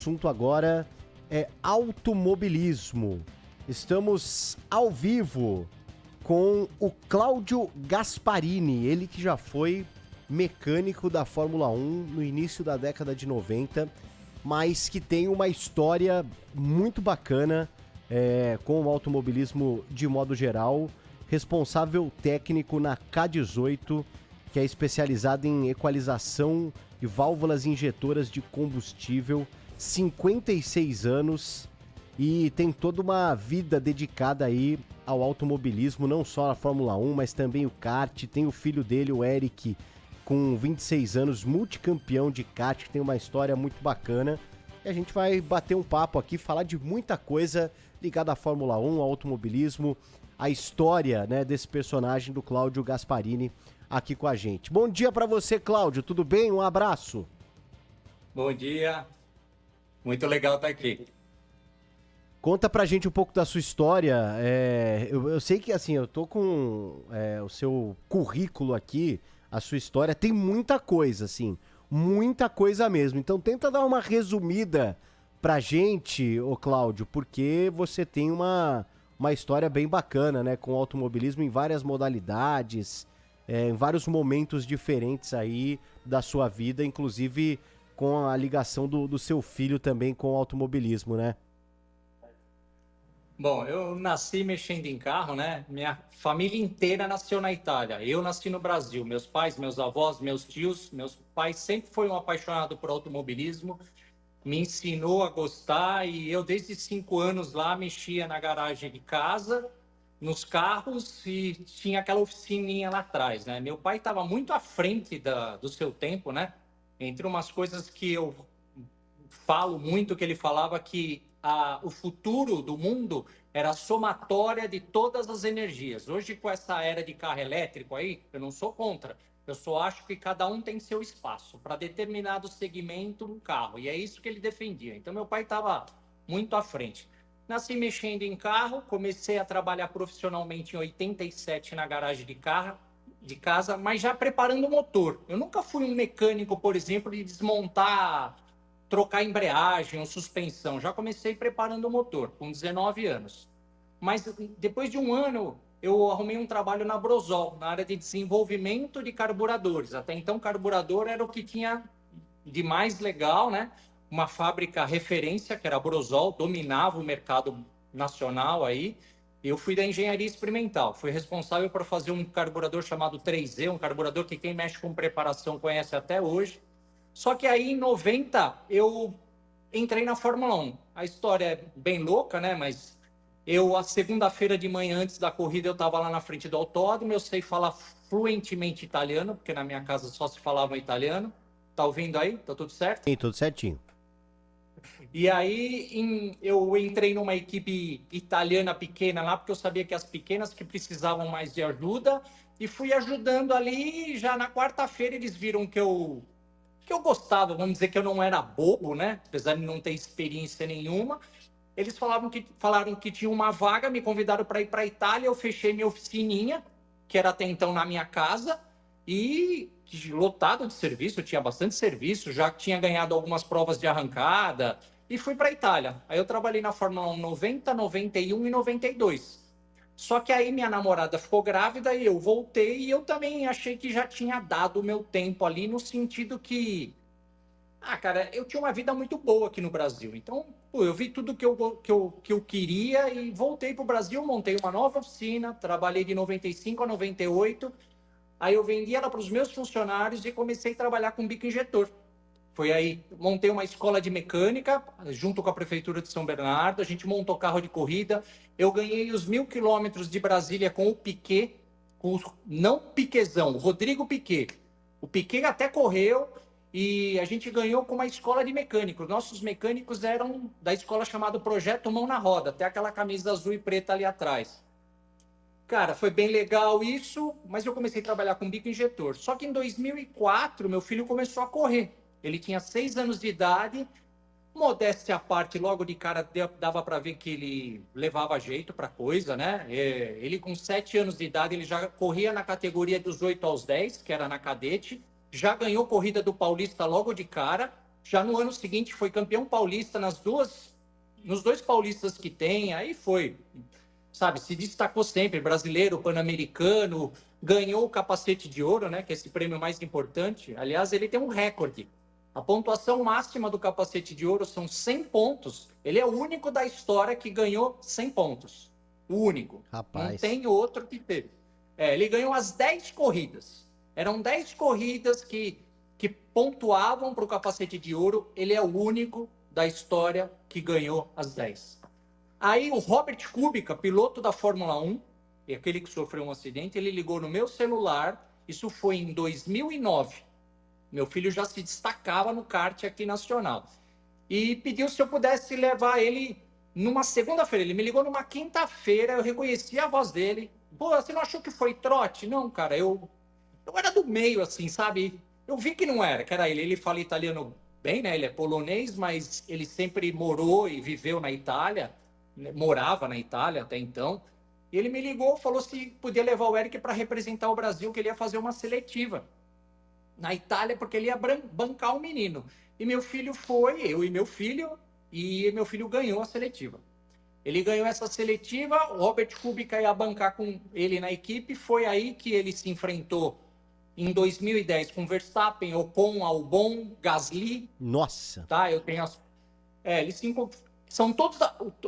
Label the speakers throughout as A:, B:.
A: assunto agora é automobilismo. Estamos ao vivo com o Cláudio Gasparini, ele que já foi mecânico da Fórmula 1 no início da década de 90, mas que tem uma história muito bacana com o automobilismo de modo geral, responsável técnico na K18, que é especializada em equalização de válvulas injetoras de combustível, 56 anos e tem toda uma vida dedicada aí ao automobilismo, não só a Fórmula 1, mas também o kart. Tem o filho dele, o Eric, com 26 anos, multicampeão de kart, que tem uma história muito bacana. E a gente vai bater um papo aqui, falar de muita coisa ligada à Fórmula 1, ao automobilismo, a história, né, desse personagem do Cláudio Gasparini aqui com a gente. Bom dia para você, Cláudio, tudo bem? Um abraço.
B: Bom dia, muito legal estar aqui.
A: Conta pra gente um pouco da sua história. Eu sei que, assim, eu tô com o seu currículo aqui, a sua história, tem muita coisa, assim, muita coisa mesmo. Então tenta dar uma resumida pra gente, ô Cláudio, porque você tem uma história bem bacana, né, com o automobilismo em várias modalidades, em vários momentos diferentes aí da sua vida, inclusive com a ligação do seu filho também com o automobilismo, né?
B: Bom, eu nasci mexendo em carro, né? Minha família inteira nasceu na Itália. Eu nasci no Brasil. Meus pais, meus avós, meus tios, meus pais sempre foram apaixonados por automobilismo. Me ensinou a gostar e eu desde 5 anos lá mexia na garagem de casa, nos carros e tinha aquela oficininha lá atrás, né? Meu pai estava muito à frente do seu tempo, né? Entre umas coisas que eu falo muito, que ele falava que o futuro do mundo era a somatória de todas as energias. Hoje, com essa era de carro elétrico aí, eu não sou contra. Eu só acho que cada um tem seu espaço para determinado segmento no carro. E é isso que ele defendia. Então, meu pai estava muito à frente. Nasci mexendo em carro, comecei a trabalhar profissionalmente em 87 na garagem de casa, mas já preparando o motor. Eu nunca fui um mecânico, por exemplo, de desmontar, trocar embreagem ou suspensão. Já comecei preparando o motor, com 19 anos. Mas depois de um ano, eu arrumei um trabalho na Brosol, na área de desenvolvimento de carburadores. Até então, carburador era o que tinha de mais legal, né? Uma fábrica referência, que era a Brosol, dominava o mercado nacional aí. Eu fui da engenharia experimental, fui responsável por fazer um carburador chamado 3Z, um carburador que quem mexe com preparação conhece até hoje. Só que aí, em 90, eu entrei na Fórmula 1. A história é bem louca, né? Mas a segunda-feira de manhã, antes da corrida, eu estava lá na frente do autódromo. Eu sei falar fluentemente italiano, porque na minha casa só se falava italiano. Tá ouvindo aí? Tá tudo certo?
A: Sim, tudo certinho.
B: E aí eu entrei numa equipe italiana pequena lá, porque eu sabia que as pequenas que precisavam mais de ajuda, e fui ajudando ali. Já na quarta-feira eles viram que eu gostava, vamos dizer que eu não era bobo, né? Apesar de não ter experiência nenhuma. Eles falaram que tinha uma vaga, me convidaram para ir para a Itália, eu fechei minha oficininha, que era até então na minha casa, e lotado de serviço, tinha bastante serviço, já tinha ganhado algumas provas de arrancada, e fui para a Itália. Aí eu trabalhei na Fórmula 1 90, 91 e 92. Só que aí minha namorada ficou grávida e eu voltei, e eu também achei que já tinha dado o meu tempo ali, no sentido que, cara, eu tinha uma vida muito boa aqui no Brasil. Então, pô, eu vi tudo que eu queria e voltei para o Brasil, montei uma nova oficina, trabalhei de 95 a 98. Aí eu vendi ela para os meus funcionários e comecei a trabalhar com bico injetor. Foi aí, montei uma escola de mecânica, junto com a Prefeitura de São Bernardo, a gente montou carro de corrida, eu ganhei os 1.000 quilômetros de Brasília com o Piquet, não o Piquezão, o Rodrigo Piquet. O Piquet até correu e a gente ganhou com uma escola de mecânicos. Nossos mecânicos eram da escola chamada Projeto Mão na Roda, até aquela camisa azul e preta ali atrás. Cara, foi bem legal isso, mas eu comecei a trabalhar com bico injetor. Só que em 2004, meu filho começou a correr. Ele tinha 6 anos de idade, modéstia à parte, logo de cara dava para ver que ele levava jeito para coisa, né? Ele com 7 anos de idade, ele já corria na categoria dos 8 aos 10, que era na cadete, já ganhou corrida do Paulista logo de cara, Já no ano seguinte foi campeão paulista nos dois paulistas que tem, aí foi, sabe, se destacou sempre, brasileiro, pan-americano, ganhou o capacete de ouro, né, que é esse prêmio mais importante. Aliás, ele tem um recorde. A pontuação máxima do capacete de ouro são 100 pontos. Ele é o único da história que ganhou 100 pontos. O único.
A: Rapaz.
B: Não tem outro que teve. Ele ganhou as 10 corridas. Eram 10 corridas que pontuavam para o capacete de ouro. Ele é o único da história que ganhou as 10. Aí o Robert Kubica, piloto da Fórmula 1, aquele que sofreu um acidente, ele ligou no meu celular. Isso foi em 2009. Meu filho já se destacava no kart aqui nacional. E pediu se eu pudesse levar ele numa segunda-feira. Ele me ligou numa quinta-feira, eu reconheci a voz dele. Pô, você não achou que foi trote? Não, cara, eu era do meio, assim, sabe? Eu vi que não era, que era ele. Ele fala italiano bem, né? Ele é polonês, mas ele sempre morou e viveu na Itália, né? Morava na Itália até então. E ele me ligou, falou se podia levar o Eric para representar o Brasil, que ele ia fazer uma seletiva na Itália, porque ele ia bancar o menino. E meu filho foi, eu e meu filho ganhou a seletiva. Ele ganhou essa seletiva, o Robert Kubica ia bancar com ele na equipe, foi aí que ele se enfrentou em 2010 com Verstappen, Ocon, Albon, Gasly.
A: Nossa!
B: Tá, eu tenho as... eles são todos...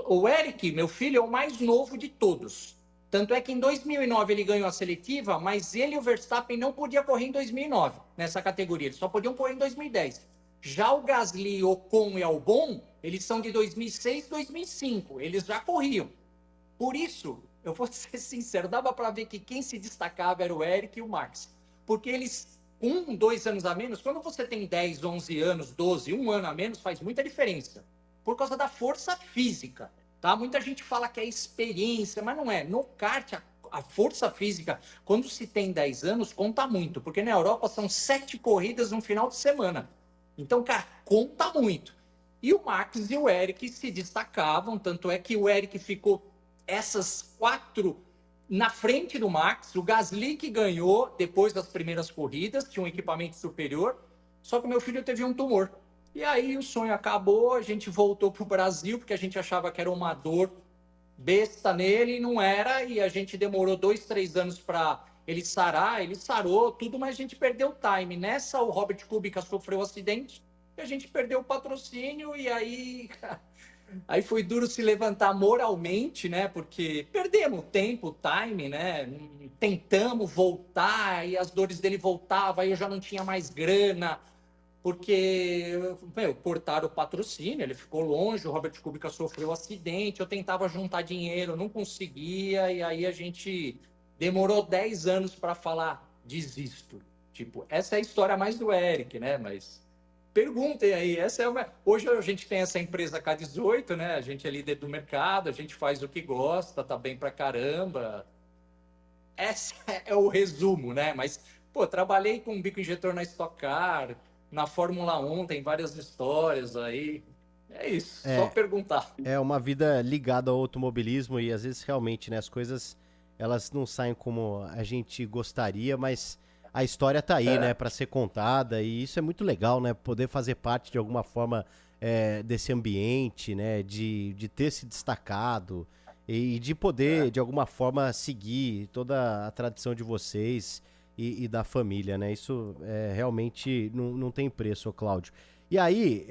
B: O Eric, meu filho, é o mais novo de todos. Tanto é que em 2009 ele ganhou a seletiva, mas ele e o Verstappen não podiam correr em 2009, nessa categoria. Eles só podiam correr em 2010. Já o Gasly, Ocon e Albon, eles são de 2006 e 2005. Eles já corriam. Por isso, eu vou ser sincero, dava para ver que quem se destacava era o Eric e o Max. Porque eles, 2 anos a menos, quando você tem 10, 11 anos, 12, 1 ano a menos, faz muita diferença. Por causa da força física. Tá? Muita gente fala que é experiência, mas não é. No kart, a força física, quando se tem 10 anos, conta muito. Porque na Europa são 7 corridas no final de semana. Então, cara, conta muito. E o Max e o Eric se destacavam, tanto é que o Eric ficou essas 4 na frente do Max. O Gasly que ganhou depois das primeiras corridas, tinha um equipamento superior, só que o meu filho teve um tumor. E aí o sonho acabou, a gente voltou para o Brasil, porque a gente achava que era uma dor besta nele, e não era, e a gente demorou 2, 3 anos para ele sarar, ele sarou tudo, mas a gente perdeu o time. Nessa, o Robert Kubica sofreu um acidente, e a gente perdeu o patrocínio, e aí foi duro se levantar moralmente, né? Porque perdemos o tempo, o time, né? Tentamos voltar, e as dores dele voltavam, aí eu já não tinha mais grana, porque, cortaram o patrocínio, ele ficou longe, o Robert Kubica sofreu um acidente, eu tentava juntar dinheiro, não conseguia, e aí a gente demorou 10 anos para falar, desisto. Tipo, essa é a história mais do Eric, né? Mas perguntem aí, hoje a gente tem essa empresa K18, né? A gente é líder do mercado, a gente faz o que gosta, tá bem pra caramba. Esse é o resumo, né? Mas, trabalhei com bico injetor na Stock Car, na Fórmula 1, tem várias histórias aí. É isso, só perguntar.
A: É uma vida ligada ao automobilismo e às vezes realmente, né, as coisas elas não saem como a gente gostaria, mas a história tá aí, né, para ser contada e isso é muito legal, né, poder fazer parte de alguma forma desse ambiente, né, de ter se destacado e de poder de alguma forma seguir toda a tradição de vocês e da família, né, isso realmente não tem preço, ô Cláudio. E aí,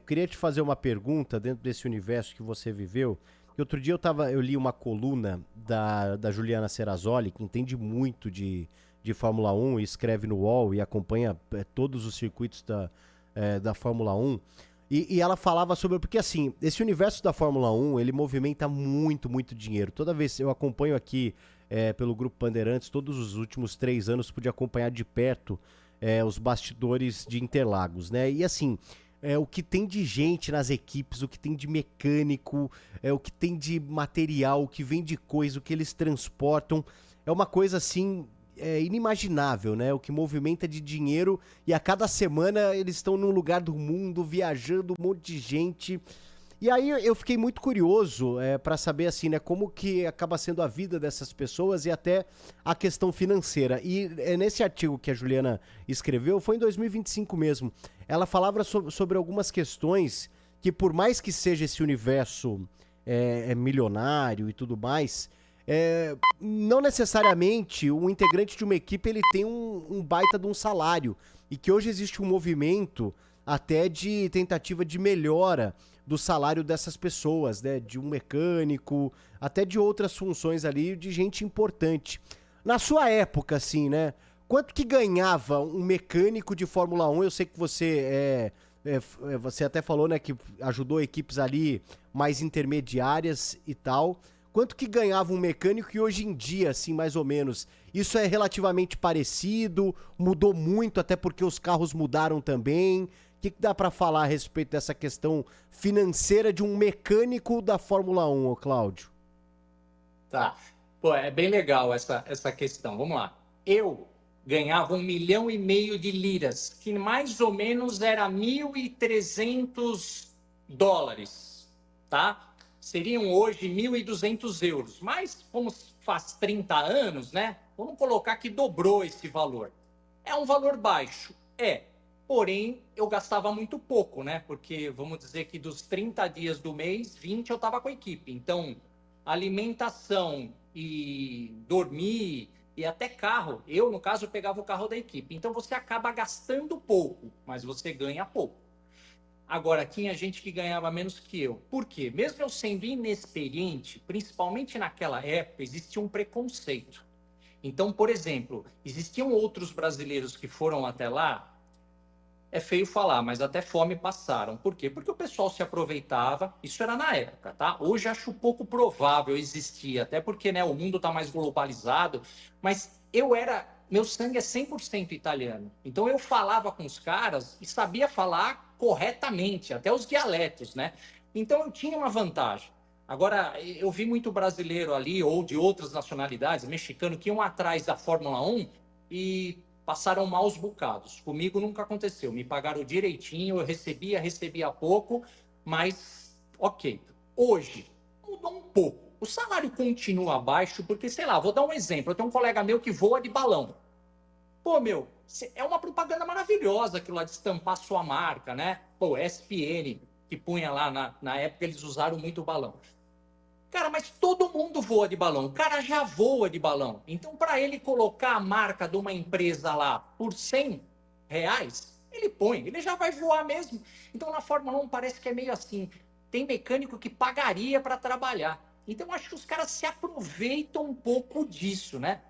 A: queria te fazer uma pergunta dentro desse universo que você viveu. Que outro dia eu li uma coluna da Juliana Serrazoli, que entende muito de Fórmula 1 e escreve no UOL e acompanha todos os circuitos da Fórmula 1. E ela falava sobre... Porque assim, esse universo da Fórmula 1, ele movimenta muito, muito dinheiro. Toda vez eu acompanho aqui pelo Grupo Bandeirantes, todos os últimos 3 anos, pude acompanhar de perto os bastidores de Interlagos, né? E assim, o que tem de gente nas equipes, o que tem de mecânico, o que tem de material, o que vem de coisa, o que eles transportam, é uma coisa assim inimaginável, né? O que movimenta de dinheiro e a cada semana eles estão num lugar do mundo, viajando, um monte de gente. E aí eu fiquei muito curioso para saber assim, né, como que acaba sendo a vida dessas pessoas e até a questão financeira. E nesse artigo que a Juliana escreveu, foi em 2025 mesmo. Ela falava sobre algumas questões que, por mais que seja esse universo milionário e tudo mais, não necessariamente um integrante de uma equipe ele tem um baita de um salário. E que hoje existe um movimento até de tentativa de melhora do salário dessas pessoas, né? De um mecânico, até de outras funções ali, de gente importante. Na sua época, assim, né? Quanto que ganhava um mecânico de Fórmula 1? Eu sei que você até falou, né, que ajudou equipes ali mais intermediárias e tal. Quanto que ganhava um mecânico e hoje em dia, assim, mais ou menos? Isso é relativamente parecido? Mudou muito, até porque os carros mudaram também? O que dá pra falar a respeito dessa questão financeira de um mecânico da Fórmula 1, ô Cláudio?
B: Tá. Pô, é bem legal essa questão. Vamos lá. Eu ganhava 1,5 milhão de liras, que mais ou menos era 1.300 dólares, tá? Seriam hoje 1.200 euros. Mas, como faz 30 anos, né? Vamos colocar que dobrou esse valor. É um valor baixo? É. Porém, eu gastava muito pouco, né? Porque vamos dizer que dos 30 dias do mês, 20 eu estava com a equipe. Então, alimentação e dormir e até carro. Eu, no caso, pegava o carro da equipe. Então, você acaba gastando pouco, mas você ganha pouco. Agora, tinha gente que ganhava menos que eu. Por quê? Mesmo eu sendo inexperiente, principalmente naquela época, existia um preconceito. Então, por exemplo, existiam outros brasileiros que foram até lá, é feio falar, mas até fome passaram. Por quê? Porque o pessoal se aproveitava, isso era na época, tá? Hoje acho pouco provável existir, até porque, né, o mundo está mais globalizado, mas meu sangue é 100% italiano. Então eu falava com os caras e sabia falar corretamente, até os dialetos, né? Então eu tinha uma vantagem. Agora, eu vi muito brasileiro ali, ou de outras nacionalidades, mexicano, que iam atrás da Fórmula 1 e passaram maus bocados. Comigo nunca aconteceu. Me pagaram direitinho, eu recebia pouco, mas ok. Hoje, mudou um pouco. O salário continua baixo, porque, sei lá, vou dar um exemplo. Eu tenho um colega meu que voa de balão. Pô, meu, é uma propaganda maravilhosa aquilo lá de estampar sua marca, né? Pô, ESPN, que punha lá, na época eles usaram muito o balão. Cara, mas todo mundo voa de balão. O cara já voa de balão. Então, para ele colocar a marca de uma empresa lá por R$ 100, ele põe. Ele já vai voar mesmo. Então, na Fórmula 1 parece que é meio assim. Tem mecânico que pagaria para trabalhar. Então, acho que os caras se aproveitam um pouco disso, né?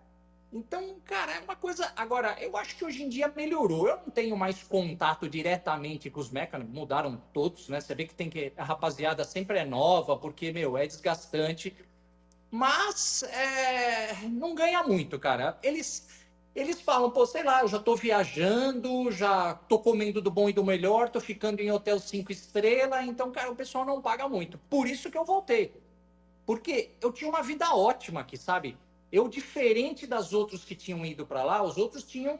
B: Então, cara, é uma coisa. Agora, eu acho que hoje em dia melhorou. Eu não tenho mais contato diretamente com os mecânicos, mudaram todos, né? Você vê que a rapaziada sempre é nova, porque, meu, é desgastante. Mas não ganha muito, cara. Eles falam, pô, sei lá, eu já tô viajando, já tô comendo do bom e do melhor, tô ficando em hotel 5 estrelas, então, cara, o pessoal não paga muito. Por isso que eu voltei. Porque eu tinha uma vida ótima aqui, sabe? Eu, diferente das outros que tinham ido para lá, os outros não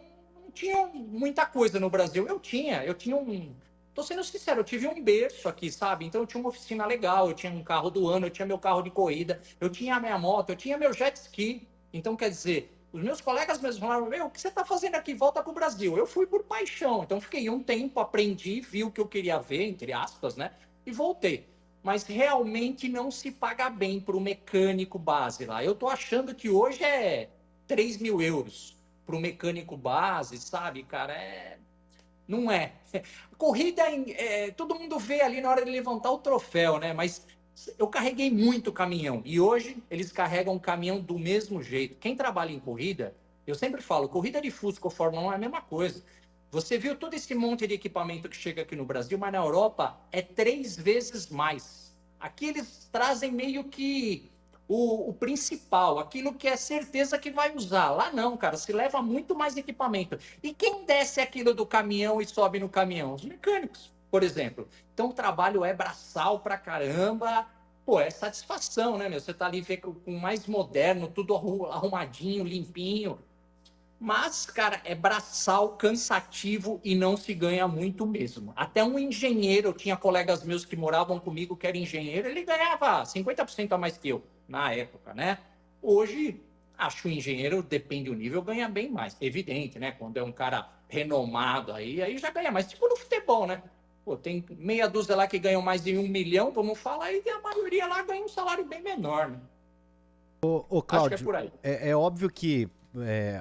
B: tinham muita coisa no Brasil. Eu tinha um. Tô sendo sincero, eu tive um berço aqui, sabe? Então eu tinha uma oficina legal, eu tinha um carro do ano, eu tinha meu carro de corrida, eu tinha a minha moto, eu tinha meu jet ski. Então, quer dizer, os meus colegas mesmo falaram: meu, o que você tá fazendo aqui? Volta pro Brasil. Eu fui por paixão. Então, fiquei um tempo, aprendi, vi o que eu queria ver, entre aspas, né? E voltei. Mas realmente não se paga bem para o mecânico base lá. Eu estou achando que hoje é 3.000 euros para o mecânico base, sabe, cara? Não é. Corrida, todo mundo vê ali na hora de levantar o troféu, né? Mas eu carreguei muito caminhão e hoje eles carregam o caminhão do mesmo jeito. Quem trabalha em corrida, eu sempre falo, corrida de Fusca ou Fórmula 1 é a mesma coisa. Você viu todo esse monte de equipamento que chega aqui no Brasil, mas na Europa é 3 vezes mais. Aqui eles trazem meio que o principal, aquilo que é certeza que vai usar. Lá não, cara, se leva muito mais equipamento. E quem desce aquilo do caminhão e sobe no caminhão? Os mecânicos, por exemplo. Então o trabalho é braçal pra caramba. Pô, é satisfação, né, meu? Você tá ali vê com mais moderno, tudo arrumadinho, limpinho. Mas, cara, é braçal, cansativo e não se ganha muito mesmo. Até um engenheiro, eu tinha colegas meus que moravam comigo que era engenheiro, ele ganhava 50% a mais que eu na época, né? Hoje, acho que o engenheiro, depende do nível, ganha bem mais. Evidente, né? Quando é um cara renomado aí já ganha mais. Tipo no futebol, né? Pô, tem meia dúzia lá que ganham mais de 1 milhão, vamos falar, e a maioria lá ganha um salário bem menor, né?
A: Ô,
B: Acho que é
A: Cláudio,
B: por aí.
A: é óbvio que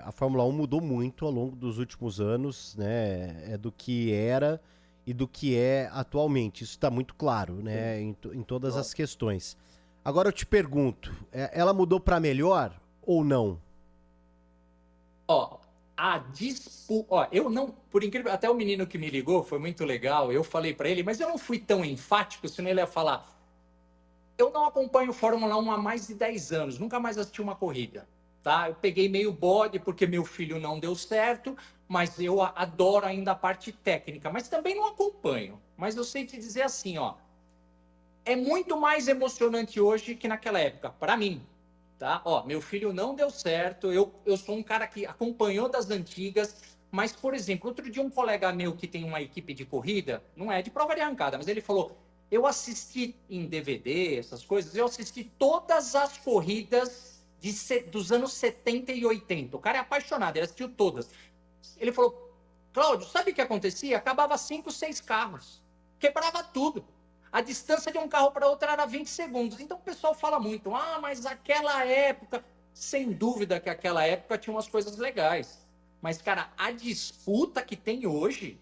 A: a Fórmula 1 mudou muito ao longo dos últimos anos, né? É do que era e do que é atualmente. Isso está muito claro,
B: Sim.
A: né? Em todas as questões. Agora eu te pergunto, ela mudou para melhor ou não?
B: Ó, a disputa. Ó, eu não. Por incrível. Até o menino que me ligou foi muito legal. Eu falei para ele, mas eu não fui tão enfático, senão ele ia falar. Eu não acompanho Fórmula 1 há mais de 10 anos, nunca mais assisti uma corrida. Tá? Eu peguei meio bode porque meu filho não deu certo, mas eu adoro ainda a parte técnica, mas também não acompanho. Mas eu sei te dizer assim, ó, é muito mais emocionante hoje que naquela época, para mim. Tá? Ó, meu filho não deu certo, eu sou um cara que acompanhou das antigas, mas, por exemplo, outro dia um colega meu que tem uma equipe de corrida, não é de prova de arrancada, mas ele falou, eu assisti em DVD, essas coisas, eu assisti todas as corridas dos anos 70 e 80. O cara é apaixonado, ele assistiu todas. Ele falou, Cláudio, sabe o que acontecia? Acabava 5, 6 carros. Quebrava tudo. A distância de um carro para outro era 20 segundos. Então o pessoal fala muito, mas aquela época. Sem dúvida que aquela época tinha umas coisas legais. Mas, cara, a disputa que tem hoje.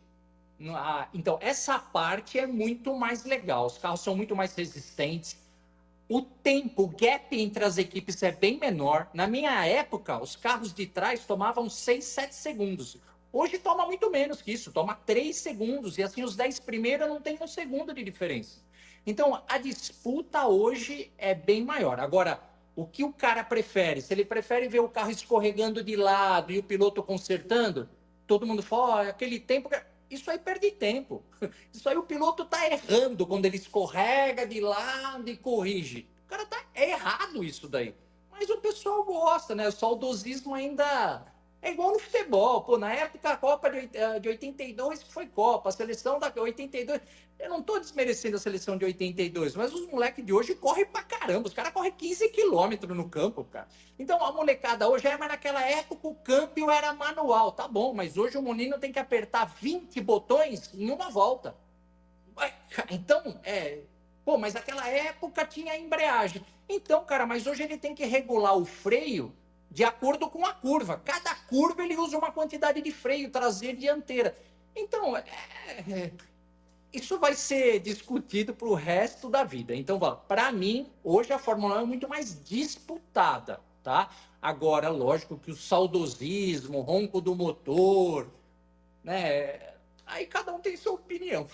B: Então, essa parte é muito mais legal. Os carros são muito mais resistentes. O tempo, o gap entre as equipes é bem menor. Na minha época, os carros de trás tomavam 6, 7 segundos. Hoje toma muito menos que isso, toma 3 segundos. E assim, os 10 primeiros não tem 1 segundo de diferença. Então, a disputa hoje é bem maior. Agora, o que o cara prefere? Se ele prefere ver o carro escorregando de lado e o piloto consertando, todo mundo fala, aquele tempo. Isso aí perde tempo. Isso aí o piloto tá errando quando ele escorrega de lado e corrige. O cara tá errado isso daí. Mas o pessoal gosta, né? O saudosismo ainda é igual no futebol. Pô, na época a Copa de 82 foi Copa, a seleção da 82. Eu não tô desmerecendo a seleção de 82, mas os moleques de hoje correm pra caramba. Os caras correm 15 quilômetros no campo, cara. Então a molecada hoje mas naquela época o câmbio era manual. Tá bom, mas hoje o menino tem que apertar 20 botões em uma volta. Então, pô, mas naquela época tinha embreagem. Então, cara, mas hoje ele tem que regular o freio de acordo com a curva. Cada curva ele usa uma quantidade de freio traseiro e dianteira. Então, isso vai ser discutido para o resto da vida. Então, para mim, hoje a Fórmula 1 é muito mais disputada, tá? Agora, lógico que o saudosismo, o ronco do motor, né? Aí cada um tem sua opinião.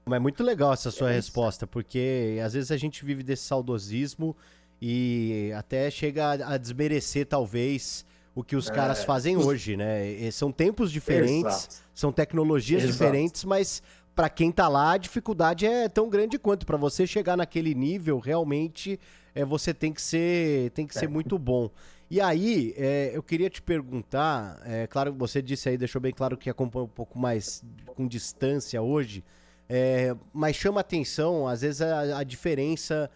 A: Mas é muito legal essa sua
B: É isso.
A: resposta, porque às vezes a gente vive desse saudosismo e até chega a desmerecer, talvez, o que os caras fazem hoje, né? E são tempos diferentes,
B: Exato.
A: são tecnologias
B: Exato.
A: diferentes, mas para quem tá lá, a dificuldade é tão grande quanto. Para você chegar naquele nível, realmente, você tem que ser muito bom. E aí, eu queria te perguntar, claro, você disse aí, deixou bem claro que acompanha um pouco mais com distância hoje. Mas chama atenção, às vezes, a diferença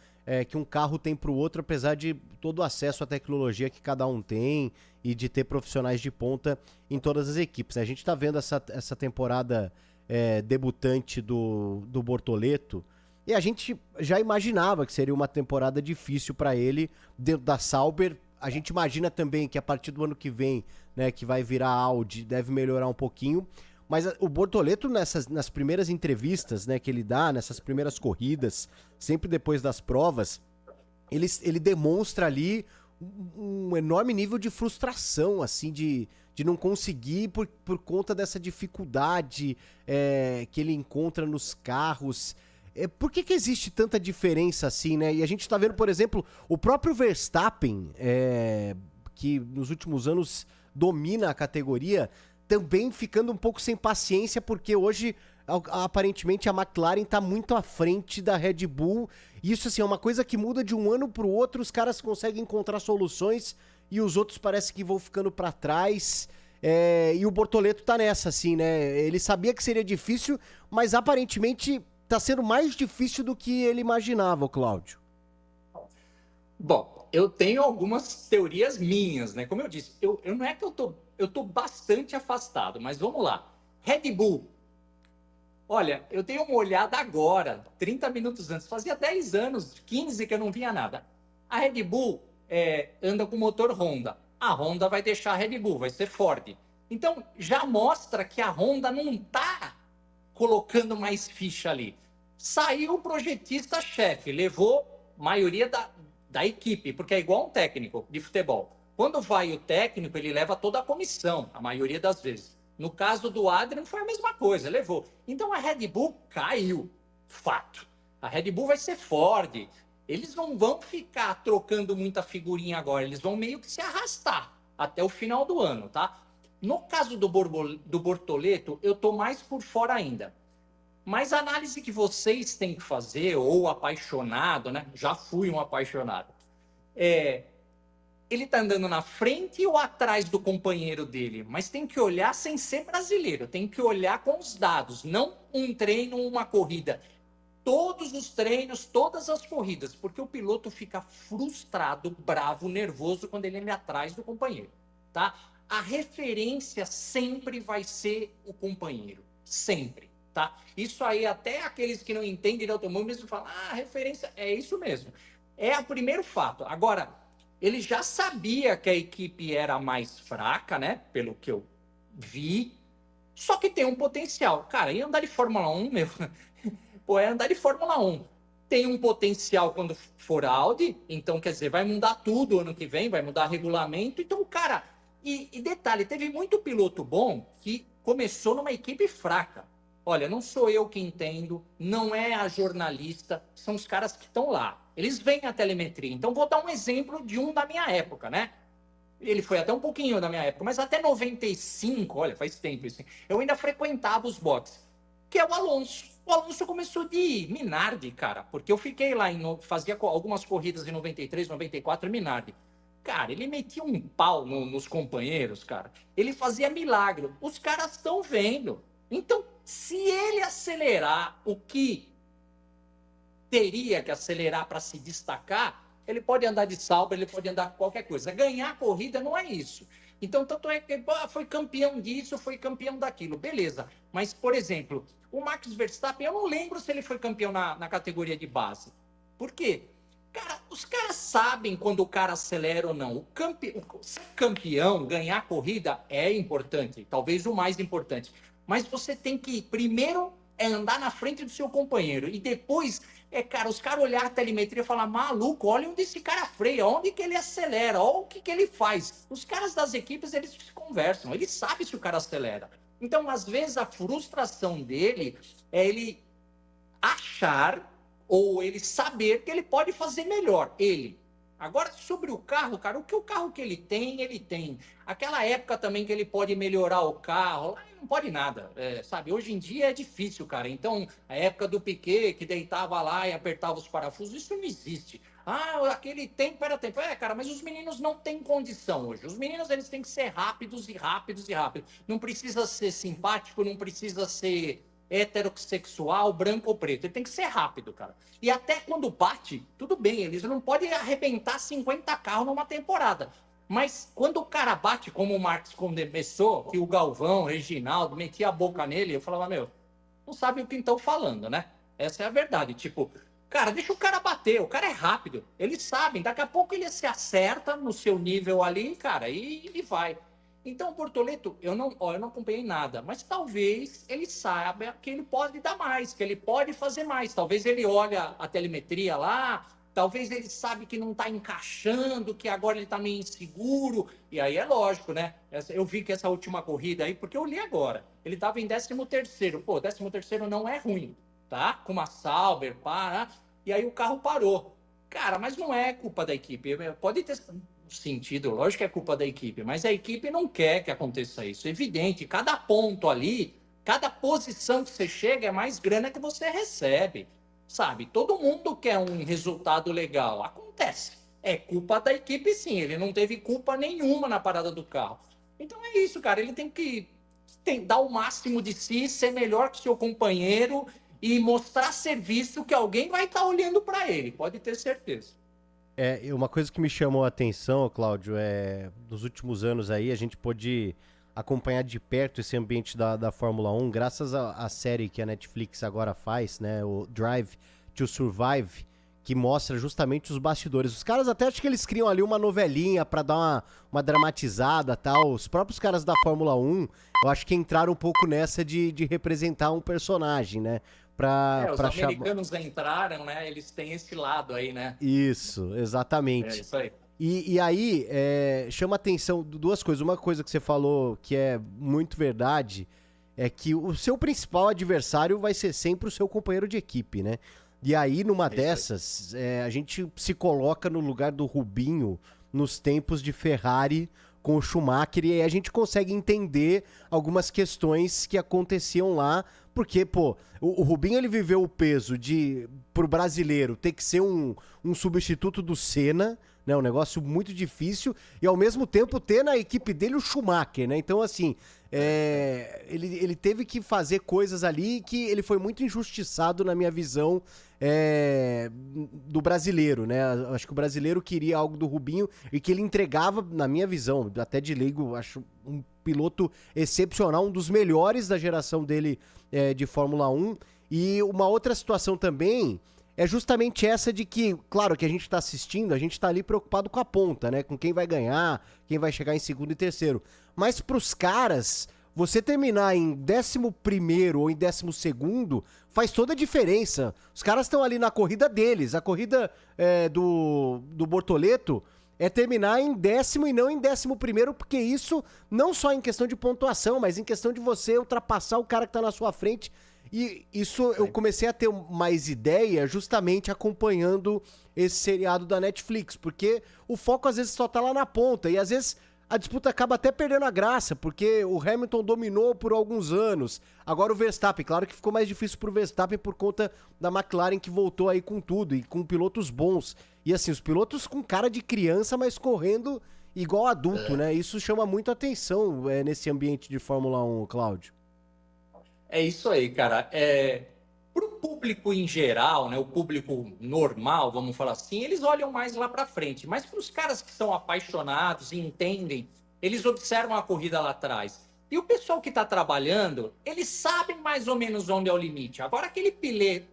A: que um carro tem para o outro, apesar de todo o acesso à tecnologia que cada um tem e de ter profissionais de ponta em todas as equipes, né? A gente está vendo essa temporada debutante do Bortoleto e a gente já imaginava que seria uma temporada difícil para ele dentro da Sauber. A gente imagina também que a partir do ano que vem, né, que vai virar Audi, deve melhorar um pouquinho. Mas o Bortoleto, nas primeiras entrevistas, né, que ele dá, nessas primeiras corridas, sempre depois das provas, ele demonstra ali um enorme nível de frustração, assim, de não conseguir por conta dessa dificuldade que ele encontra nos carros. Por que existe tanta diferença assim, né? E a gente tá vendo, por exemplo, o próprio Verstappen, que nos últimos anos domina a categoria, também ficando um pouco sem paciência, porque hoje, aparentemente, a McLaren tá muito à frente da Red Bull. E isso, assim, é uma coisa que muda de um ano pro outro, os caras conseguem encontrar soluções e os outros parece que vão ficando para trás. E o Bortoleto tá nessa, assim, né? Ele sabia que seria difícil, mas aparentemente tá sendo mais difícil do que ele imaginava, o Cláudio.
B: Bom, eu tenho algumas teorias minhas, né? Como eu disse, eu não é que eu tô bastante afastado, mas vamos lá. Red Bull. Olha, eu dei uma olhada agora, 30 minutos antes. Fazia 10 anos, 15 que eu não via nada. A Red Bull anda com motor Honda. A Honda vai deixar a Red Bull, vai ser Ford. Então, já mostra que a Honda não está colocando mais ficha ali. Saiu o projetista-chefe, levou a maioria da equipe, porque é igual um técnico de futebol. Quando vai o técnico, ele leva toda a comissão, a maioria das vezes. No caso do Adrian, foi a mesma coisa, levou. Então a Red Bull caiu, fato. A Red Bull vai ser Ford. Eles não vão ficar trocando muita figurinha agora, eles vão meio que se arrastar até o final do ano, tá? No caso do Bortoleto, eu tô mais por fora ainda. Mas a análise que vocês têm que fazer, ou apaixonado, né? Já fui um apaixonado. Ele tá andando na frente ou atrás do companheiro dele? Mas tem que olhar sem ser brasileiro, tem que olhar com os dados, não um treino, uma corrida. Todos os treinos, todas as corridas, porque o piloto fica frustrado, bravo, nervoso quando ele anda atrás do companheiro, tá? A referência sempre vai ser o companheiro, sempre, tá? Isso aí até aqueles que não entendem de automobilismo falam, a referência é isso mesmo. É o primeiro fato. Agora, ele já sabia que a equipe era mais fraca, né? Pelo que eu vi, só que tem um potencial. Cara, e andar de Fórmula 1, meu, pô, é andar de Fórmula 1. Tem um potencial quando for Audi, então quer dizer, vai mudar tudo ano que vem, vai mudar regulamento. Então, cara, e detalhe, teve muito piloto bom que começou numa equipe fraca. Olha, não sou eu que entendo, não é a jornalista, são os caras que estão lá. Eles veem a telemetria. Então, vou dar um exemplo de um da minha época, né? Ele foi até um pouquinho da minha época, mas até 95, olha, faz tempo isso. Eu ainda frequentava os boxes, que é o Alonso. O Alonso começou de Minardi, cara, porque eu fiquei lá, fazia algumas corridas em 93, 94, Minardi. Cara, ele metia um pau nos companheiros, cara. Ele fazia milagre. Os caras estão vendo. Então, se ele acelerar o que teria que acelerar para se destacar, ele pode andar de Sauber, ele pode andar com qualquer coisa. Ganhar a corrida não é isso. Então, tanto é que foi campeão disso, foi campeão daquilo. Beleza. Mas, por exemplo, o Max Verstappen, eu não lembro se ele foi campeão na categoria de base. Por quê? Cara, os caras sabem quando o cara acelera ou não. Ser campeão, ganhar a corrida é importante, talvez o mais importante. Mas você tem que, primeiro, andar na frente do seu companheiro. E depois, cara, os caras olhar a telemetria e falar, maluco, olha onde esse cara freia, onde que ele acelera, olha o que ele faz. Os caras das equipes, eles se conversam, eles sabem se o cara acelera. Então, às vezes, a frustração dele é ele achar ou ele saber que ele pode fazer melhor, ele. Agora, sobre o carro, cara, o carro que ele tem, ele tem. Aquela época também que ele pode melhorar o carro, não pode nada, sabe? Hoje em dia é difícil, cara. Então, a época do Piquet, que deitava lá e apertava os parafusos, isso não existe. Ah, aquele tempo era tempo. Cara, mas os meninos não têm condição hoje. Os meninos, eles têm que ser rápidos e rápidos e rápidos. Não precisa ser simpático, não precisa ser heterossexual, branco ou preto. Ele tem que ser rápido, cara. E até quando bate, tudo bem, eles não podem arrebentar 50 carros numa temporada. Mas quando o cara bate, como o Marcos começou, que o Galvão, o Reginaldo, metia a boca nele, eu falava, meu, não sabe o que estão falando, né? Essa é a verdade. Tipo, cara, deixa o cara bater, o cara é rápido. Eles sabem, daqui a pouco ele se acerta no seu nível ali, cara, e vai. Então, o Bortoleto, eu não acompanhei nada, mas talvez ele saiba que ele pode dar mais, que ele pode fazer mais. Talvez ele olha a telemetria lá, talvez ele sabe que não está encaixando, que agora ele está meio inseguro. E aí é lógico, né? Eu vi que essa última corrida aí, porque eu li agora, ele estava em 13º. Pô, 13º não é ruim, tá? Com uma Sauber, para. E aí o carro parou. Cara, mas não é culpa da equipe. Pode ter sentido, lógico que é culpa da equipe, mas a equipe não quer que aconteça isso. É evidente, cada ponto ali, cada posição que você chega é mais grana que você recebe, sabe? Todo mundo quer um resultado legal. Acontece. É culpa da equipe, sim. Ele não teve culpa nenhuma na parada do carro. Então é isso, cara. Ele tem que dar o máximo de si, ser melhor que o seu companheiro e mostrar serviço que alguém vai estar olhando para ele, pode ter certeza.
A: Uma coisa que me chamou a atenção, Cláudio, nos últimos anos aí, a gente pôde acompanhar de perto esse ambiente da Fórmula 1, graças à série que a Netflix agora faz, né, o Drive to Survive, que mostra justamente os bastidores. Os caras até acho que eles criam ali uma novelinha pra dar uma dramatizada, tal. Os próprios caras da Fórmula 1, eu acho que entraram um pouco nessa de representar um personagem, né?
B: Os americanos entraram, né? Eles têm esse lado aí, né?
A: Isso, exatamente.
B: É isso aí.
A: E aí, chama atenção duas coisas. Uma coisa que você falou que é muito verdade é que o seu principal adversário vai ser sempre o seu companheiro de equipe, né? E aí, numa dessas, a gente se coloca no lugar do Rubinho nos tempos de Ferrari com o Schumacher, e aí a gente consegue entender algumas questões que aconteciam lá, porque, pô, o Rubinho ele viveu o peso pro brasileiro, ter que ser um substituto do Senna, né, um negócio muito difícil, e ao mesmo tempo ter na equipe dele o Schumacher, né, então assim, ele teve que fazer coisas ali que ele foi muito injustiçado na minha visão do brasileiro, né? Acho que o brasileiro queria algo do Rubinho e que ele entregava, na minha visão, até de leigo, acho um piloto excepcional, um dos melhores da geração dele de Fórmula 1. E uma outra situação também é justamente essa de que, claro, que a gente tá assistindo, a gente tá ali preocupado com a ponta, né? Com quem vai ganhar, quem vai chegar em segundo e terceiro. Mas pros caras, você terminar em 11º ou em 12º faz toda a diferença. Os caras estão ali na corrida deles. A corrida do Bortoleto é terminar em 10º e não em 11º, porque isso não só em questão de pontuação, mas em questão de você ultrapassar o cara que tá na sua frente. E isso eu comecei a ter mais ideia justamente acompanhando esse seriado da Netflix, porque o foco às vezes só tá lá na ponta, e às vezes a disputa acaba até perdendo a graça, porque o Hamilton dominou por alguns anos. Agora o Verstappen, claro que ficou mais difícil pro Verstappen por conta da McLaren, que voltou aí com tudo e com pilotos bons. E assim, os pilotos com cara de criança, mas correndo igual adulto, né? Isso chama muito atenção nesse ambiente de Fórmula 1, Cláudio.
B: É isso aí, cara. Para o público em geral, né, o público normal, vamos falar assim, eles olham mais lá para frente. Mas para os caras que são apaixonados e entendem, eles observam a corrida lá atrás. E o pessoal que está trabalhando, eles sabem mais ou menos onde é o limite. Agora, aquele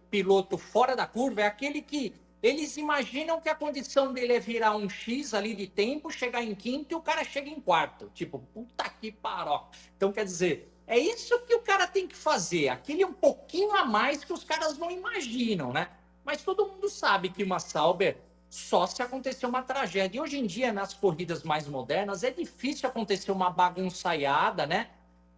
B: piloto fora da curva é aquele que eles imaginam que a condição dele é virar um X ali de tempo, chegar em quinto e o cara chega em quarto. Tipo, puta que paroca. Então, quer dizer, é isso que o cara tem que fazer, aquele um pouquinho a mais que os caras não imaginam, né? Mas todo mundo sabe que uma Sauber só se acontecer uma tragédia. E hoje em dia, nas corridas mais modernas, é difícil acontecer uma bagunçaiada, né?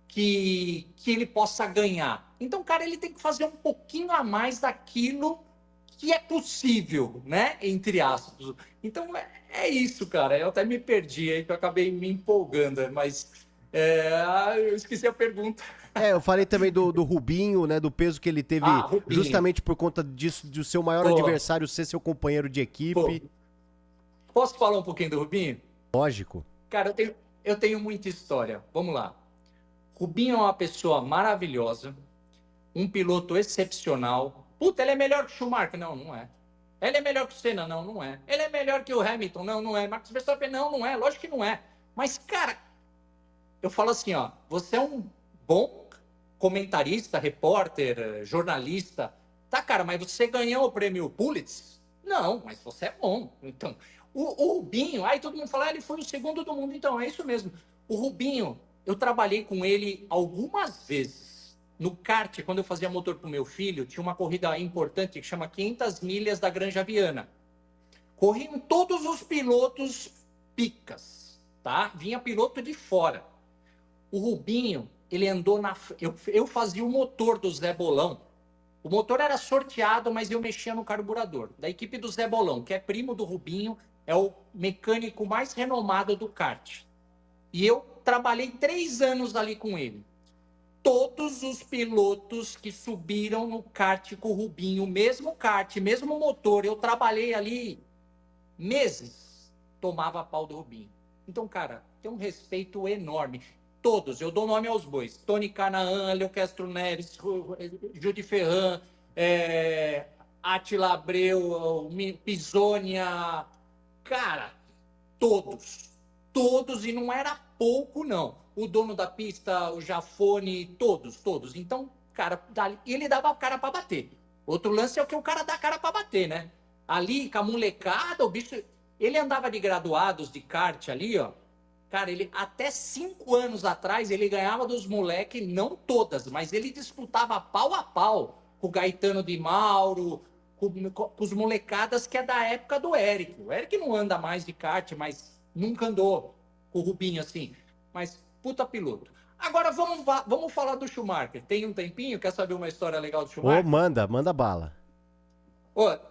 B: Que ele possa ganhar. Então, cara, ele tem que fazer um pouquinho a mais daquilo que é possível, né? Entre aspas. Então, é isso, cara. Eu até me perdi aí, que eu acabei me empolgando, mas eu esqueci a pergunta.
A: Eu falei também do Rubinho, né? Do peso que ele teve justamente por conta disso, de o seu maior adversário ser seu companheiro de equipe.
B: Posso falar um pouquinho do Rubinho?
A: Lógico.
B: Cara, eu tenho muita história. Vamos lá. Rubinho é uma pessoa maravilhosa, um piloto excepcional. Puta, ele é melhor que o Schumacher? Não, não é. Ele é melhor que o Senna? Não, não é. Ele é melhor que o Hamilton? Não, não é. Max Verstappen? Não, não é. Lógico que não é. Mas, cara, eu falo assim, ó, você é um bom comentarista, repórter, jornalista. Tá, cara, mas você ganhou o prêmio Pulitzer? Não, mas você é bom. Então, o Rubinho, aí todo mundo fala, ele foi o segundo do mundo. Então, é isso mesmo. O Rubinho, eu trabalhei com ele algumas vezes. No kart, quando eu fazia motor para o meu filho, tinha uma corrida importante que chama 500 milhas da Granja Viana. Corriam todos os pilotos picas, tá? Vinha piloto de fora. O Rubinho, ele andou na... Eu fazia o motor do Zé Bolão. O motor era sorteado, mas eu mexia no carburador. Da equipe do Zé Bolão, que é primo do Rubinho, é o mecânico mais renomado do kart. E eu trabalhei 3 anos ali com ele. Todos os pilotos que subiram no kart com o Rubinho, mesmo kart, mesmo motor, eu trabalhei ali meses, tomava pau do Rubinho. Então, cara, tenho um respeito enorme. Todos, eu dou nome aos bois. Tony Canaan, Léo Castro Neres, Júlio Ferran, Átila Abreu, Pisonia. Cara, todos, e não era pouco, não. O dono da pista, o Jafone, todos. Então, cara, ele dava a cara para bater. Outro lance é o que o cara dá a cara para bater, né? Ali, com a molecada, o bicho... Ele andava de graduados de kart ali, ó. Cara, ele até 5 anos atrás, ele ganhava dos moleques, não todas, mas ele disputava pau a pau com o Gaetano de Mauro, com os molecadas que é da época do Eric. O Eric não anda mais de kart, mas nunca andou com o Rubinho assim. Mas puta piloto. Agora vamos falar do Schumacher. Tem um tempinho? Quer saber uma história legal do Schumacher?
A: Ô, manda bala.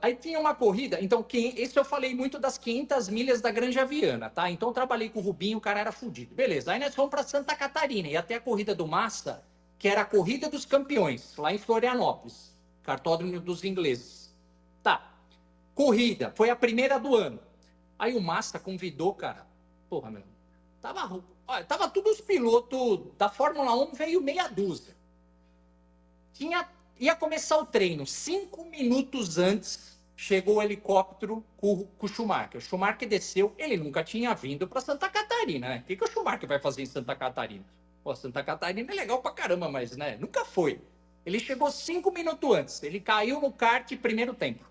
B: Aí tinha uma corrida, então esse eu falei muito das 500 milhas da Granja Viana, tá? Então eu trabalhei com o Rubinho, o cara era fudido. Beleza, aí nós fomos para Santa Catarina e até a corrida do Massa, que era a corrida dos campeões, lá em Florianópolis, cartódromo dos ingleses. Tá, corrida, foi a primeira do ano. Aí o Massa convidou, cara, porra, meu, tava todos os pilotos da Fórmula 1, veio meia dúzia. Ia começar o treino. 5 minutos antes, chegou o helicóptero com o Schumacher. O Schumacher desceu. Ele nunca tinha vindo para Santa Catarina, né? O que o Schumacher vai fazer em Santa Catarina? Pô, Santa Catarina é legal pra caramba, mas né, nunca foi. Ele chegou 5 minutos antes. Ele caiu no kart primeiro tempo.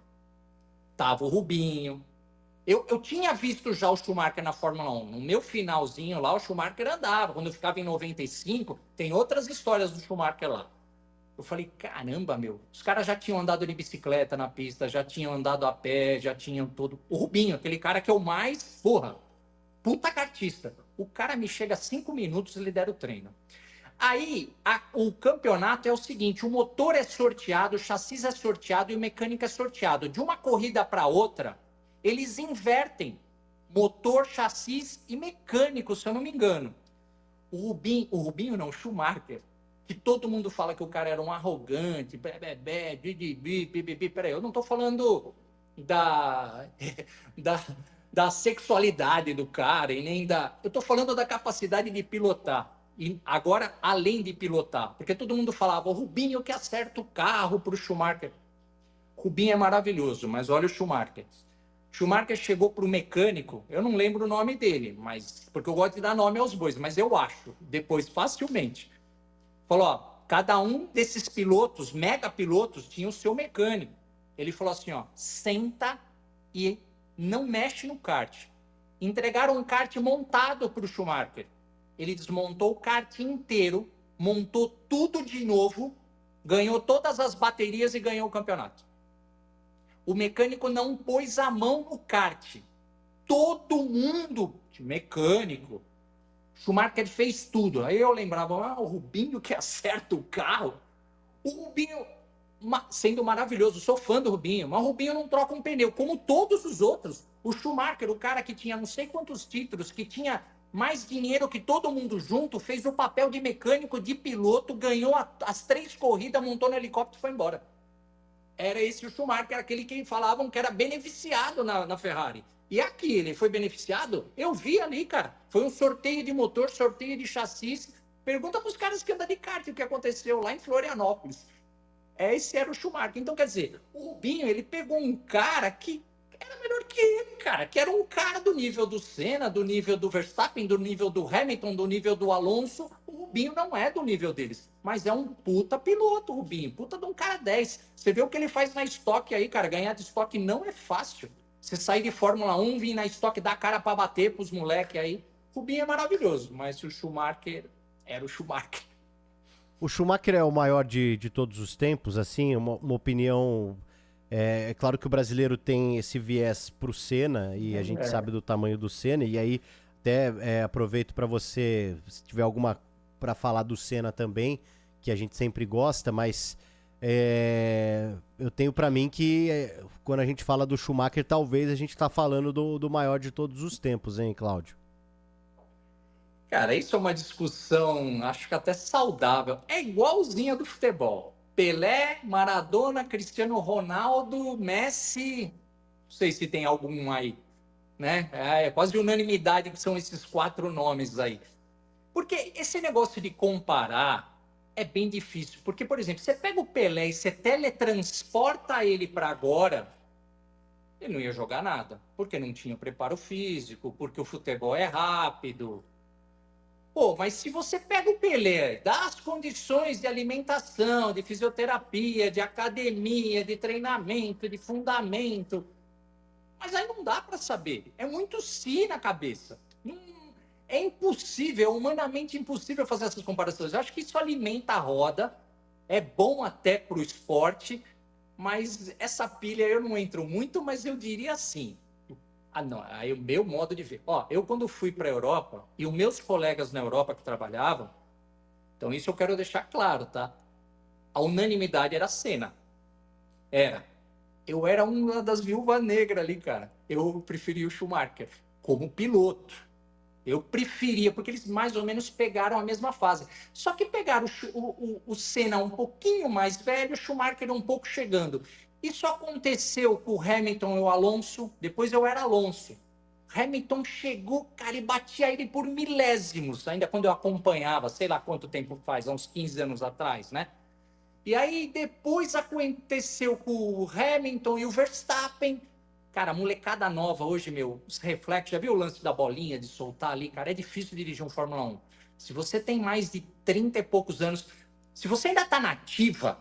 B: Tava o Rubinho. Eu tinha visto já o Schumacher na Fórmula 1. No meu finalzinho lá, o Schumacher andava. Quando eu ficava em 95, tem outras histórias do Schumacher lá. Eu falei, caramba, meu, os caras já tinham andado de bicicleta na pista, já tinham andado a pé, já tinham todo... O Rubinho, aquele cara que é o mais, puta kartista. O cara me chega 5 minutos e lidera o treino. Aí, o campeonato é o seguinte, o motor é sorteado, o chassi é sorteado e o mecânico é sorteado. De uma corrida para outra, eles invertem motor, chassi e mecânico, se eu não me engano. O Schumacher, que todo mundo fala que o cara era um arrogante, peraí, eu não estou falando da sexualidade do cara, e nem eu estou falando da capacidade de pilotar. E agora, além de pilotar, porque todo mundo falava, o Rubinho que acerta o carro para o Schumacher. Rubinho é maravilhoso, mas olha o Schumacher. Schumacher chegou para o mecânico, eu não lembro o nome dele, mas porque eu gosto de dar nome aos bois, mas eu acho, depois facilmente. Falou, ó, cada um desses pilotos, mega pilotos, tinha o seu mecânico. Ele falou assim, ó, senta e não mexe no kart. Entregaram um kart montado para o Schumacher. Ele desmontou o kart inteiro, montou tudo de novo, ganhou todas as baterias e ganhou o campeonato. O mecânico não pôs a mão no kart. Todo mundo, mecânico, Schumacher fez tudo. Aí eu lembrava, o Rubinho que acerta o carro. O Rubinho, sendo maravilhoso, sou fã do Rubinho, mas o Rubinho não troca um pneu, como todos os outros. O Schumacher, o cara que tinha não sei quantos títulos, que tinha mais dinheiro que todo mundo junto, fez o papel de mecânico, de piloto, ganhou as 3 corridas, montou no helicóptero e foi embora. Era esse o Schumacher, aquele que falavam que era beneficiado na Ferrari. E aqui, ele foi beneficiado? Eu vi ali, cara. Foi um sorteio de motor, sorteio de chassis. Pergunta para os caras que andam de kart o que aconteceu lá em Florianópolis. Esse era o Schumacher. Então, quer dizer, o Rubinho, ele pegou um cara que era melhor que ele, cara. Que era um cara do nível do Senna, do nível do Verstappen, do nível do Hamilton, do nível do Alonso. O Rubinho não é do nível deles. Mas é um puta piloto, o Rubinho. Puta de um cara 10. Você vê o que ele faz na estoque aí, cara. Ganhar de estoque não é fácil. Você sair de Fórmula 1, vir na estoque, dar cara para bater pros moleques aí. Rubinho é maravilhoso, mas o Schumacher era o Schumacher.
A: O Schumacher é o maior de todos os tempos, assim, uma opinião... É claro que o brasileiro tem esse viés pro Senna, e a gente sabe do tamanho do Senna, e aí até aproveito para você, se tiver alguma para falar do Senna também, que a gente sempre gosta, mas... eu tenho pra mim que quando a gente fala do Schumacher, talvez a gente tá falando do maior de todos os tempos, hein, Cláudio?
B: Cara, isso é uma discussão, acho que até saudável. É igualzinha do futebol. Pelé, Maradona, Cristiano Ronaldo, Messi. Não sei se tem algum aí. né? É quase unanimidade que são esses 4 nomes aí. Porque esse negócio de comparar é bem difícil. Porque, por exemplo, você pega o Pelé e você teletransporta ele para agora, ele não ia jogar nada. Porque não tinha preparo físico, porque o futebol é rápido. Pô, mas se você pega o Pelé, dá as condições de alimentação, de fisioterapia, de academia, de treinamento, de fundamento, mas aí não dá para saber. É muito si na cabeça. É impossível, é humanamente impossível fazer essas comparações. Eu acho que isso alimenta a roda, é bom até para o esporte, mas essa pilha eu não entro muito, mas eu diria assim. Ah, não, aí o meu modo de ver. Ó, eu quando fui para a Europa, e os meus colegas na Europa que trabalhavam, então isso eu quero deixar claro, tá? A unanimidade era a Senna. Era. Eu era uma das viúvas negras ali, cara. Eu preferia o Schumacher como piloto. Eu preferia, porque eles mais ou menos pegaram a mesma fase. Só que pegaram o Senna um pouquinho mais velho, o Schumacher um pouco chegando. Isso aconteceu com o Hamilton e o Alonso. Depois eu era Alonso. Hamilton chegou, cara, e batia ele por milésimos, ainda quando eu acompanhava, sei lá quanto tempo faz, há uns 15 anos atrás, né? E aí depois aconteceu com o Hamilton e o Verstappen. Cara, molecada nova hoje, meu, os reflexos, já viu o lance da bolinha, de soltar ali? Cara, é difícil dirigir um Fórmula 1. Se você tem mais de 30 e poucos anos, se você ainda tá nativa,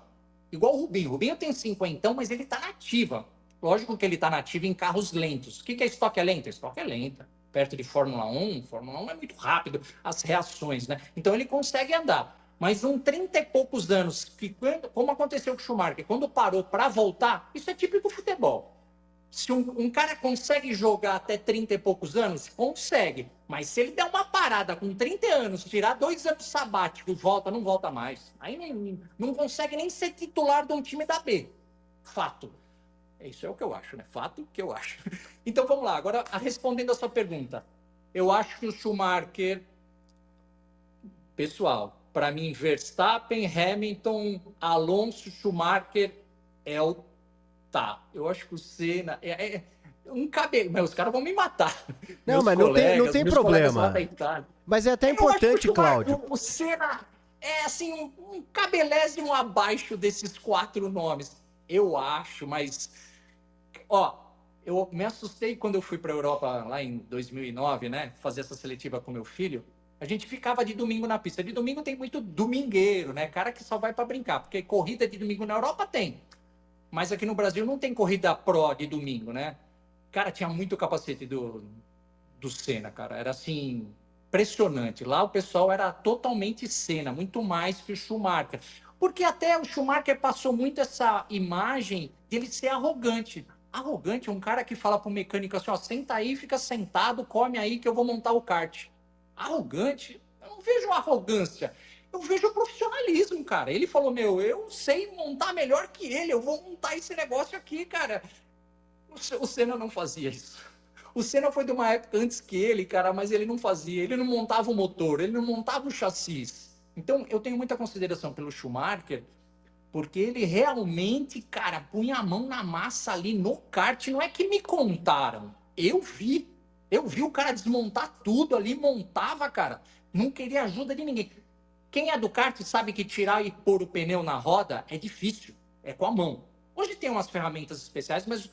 B: igual o Rubinho. O Rubinho tem 50, mas ele tá nativa. Lógico que ele tá nativo em carros lentos. O que é estoque é lento? Estoque é lenta. Perto de Fórmula 1 é muito rápido, as reações, né? Então ele consegue andar. Mas 30 e poucos anos, que como aconteceu com o Schumacher, quando parou para voltar, isso é típico futebol. Se um cara consegue jogar até 30 e poucos anos, consegue. Mas se ele der uma parada com 30 anos, tirar 2 anos sabático e volta, não volta mais. Aí não consegue nem ser titular de um time da B. Fato. Isso é o que eu acho, né? Fato que eu acho. Então vamos lá. Agora, respondendo a sua pergunta. Eu acho que o Schumacher, pessoal, para mim, Verstappen, Hamilton, Alonso, Schumacher é o tá. Eu acho que o Senna um cabelo. Mas os caras vão me matar.
A: Não,
B: Meus
A: mas
B: colegas,
A: não tem
B: meus colegas lá da
A: problema.
B: Itália.
A: Mas é até
B: Eu acho que
A: importante, Cláudio.
B: o Senna é assim um cabelésimo abaixo desses 4 nomes. Eu acho, mas ó, eu me assustei quando eu fui para a Europa lá em 2009, né? Fazer essa seletiva com meu filho. A gente ficava de domingo na pista. De domingo tem muito domingueiro, né? Cara que só vai para brincar, porque corrida de domingo na Europa tem. Mas aqui no Brasil não tem corrida pro de domingo, né? Cara, tinha muito capacete do Senna, cara. Era assim, impressionante. Lá o pessoal era totalmente Senna, muito mais que o Schumacher. Porque até o Schumacher passou muito essa imagem de ele ser arrogante. Arrogante é um cara que fala pro mecânico assim, ó, senta aí, fica sentado, come aí que eu vou montar o kart. Arrogante? Eu não vejo arrogância. Eu vejo profissionalismo, cara. Ele falou, meu, eu sei montar melhor que ele, eu vou montar esse negócio aqui, cara. O Senna não fazia isso. O Senna foi de uma época antes que ele, cara, mas ele não fazia. Ele não montava o motor, ele não montava o chassis. Então, eu tenho muita consideração pelo Schumacher, porque ele realmente, cara, punha a mão na massa ali no kart. Não é que me contaram. Eu vi. Eu vi o cara desmontar tudo ali, montava, cara. Não queria ajuda de ninguém. Quem é do kart sabe que tirar e pôr o pneu na roda é difícil. É com a mão. Hoje tem umas ferramentas especiais, mas